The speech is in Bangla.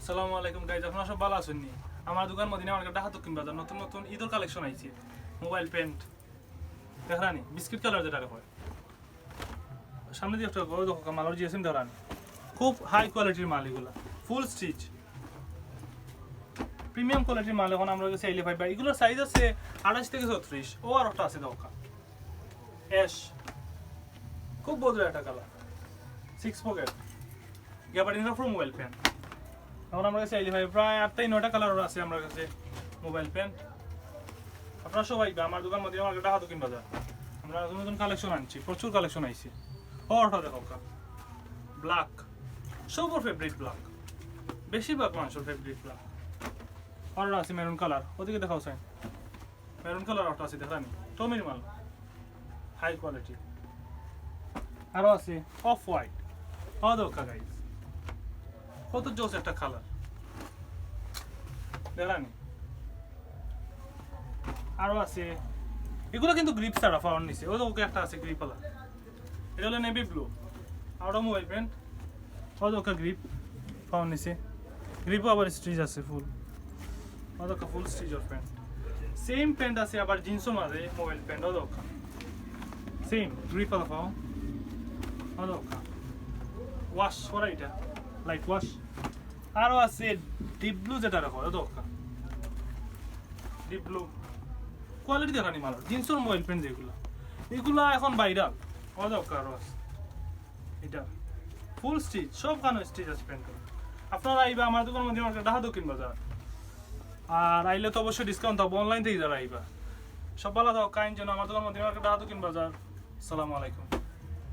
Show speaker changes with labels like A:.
A: আসসালামু আলাইকুম গাইজ, আপনারা সব ভালো আছেন নি? আমার দোকান মদিনা মার্কেট ঢাকা দক্ষিণ বাজার নতুন নতুন ঈদের কালেকশন আইছে। মোবাইল প্যান্ট দেখানি বিস্কিট কালার যেটা হয় সামনে দিয়ে একটা বড় দেখো মালার জিএসএম ধরানি খুব হাই কোয়ালিটির মাল, এগুলো ফুল স্টিচ প্রিমিয়াম কোয়ালিটির মাল। এখন আমরা চাইলে পাই বা এগুলোর সাইজ আছে 28 থেকে 36। ও আর একটা আছে দোকা অ্যাশ, খুব বড় একটা colour, 6 pocket gabardine for mobile pant. এখন আমার কাছে ভাই প্রায় 8-9টা কালার আছে আমার কাছে মোবাইল প্যান্ট। আপনারা সবাই আমার দোকান মধ্যে আমার ঢাকা দক্ষিণ বাজার আমরা নতুন নতুন কালেকশন আনছি, প্রচুর কালেকশন আইছে। ওটা দেখো ব্ল্যাক, সবার ফেভারিট ব্ল্যাক, বেশিরভাগ মানুষের ফেভারিট ব্ল্যাক। আর আছে মেরুন কালার, ওদিকে দেখাও সাইন মেরুন কালার ওটা আছে দেখানি টমির মাল, হাই কোয়ালিটি। আরও আছে অফ হোয়াইট, দেখা গাইজ কত জোস একটা কালার দেখানি। আরও আছে এগুলো কিন্তু গ্রিপ ছাড়া পাওয়ার নিচে, ওকে একটা আছে গ্রিপ আলা, এটা হলো নেভি ব্লু। আরও মোবাইল প্যান্ট ওকে গ্রিপ পাওয়ার নিচে, গ্রিপও আবার স্টিচ আছে ফুল, ওকে ফুল স্টিচের প্যান্ট। সেম প্যান্ট আছে আবার জিন্সও মাঝে মোবাইল প্যান্ট ওকা সেম গ্রিপ আলা পাও ওকা ওয়াশ করা, এটা লাইট ওয়াশ। আরও আছে ডিপ ব্লু যেটা রাখো ওকা ডিপ ব্লু কোয়ালিটি দেখানি মাল জিন্সের মোবাইল প্যান্ট যেগুলো, এগুলো এখন ভাইরাল ওকা। আরও আছে এটা ফুল স্টিচ, সব কানো স্টিচ আছে প্যান্ট। আপনারা আইবা আমার দোকানের মধ্যে আমার ঢাকা দক্ষিণ বাজার, আর আইলে তো অবশ্যই ডিসকাউন্ট পাবো। অনলাইন থেকে যারা আইবা সব ভালো থাকো কাইন যেন আমার দোকানের মধ্যে আমার ঢাকা দক্ষিণ বাজার। আসসালামু আলাইকুম।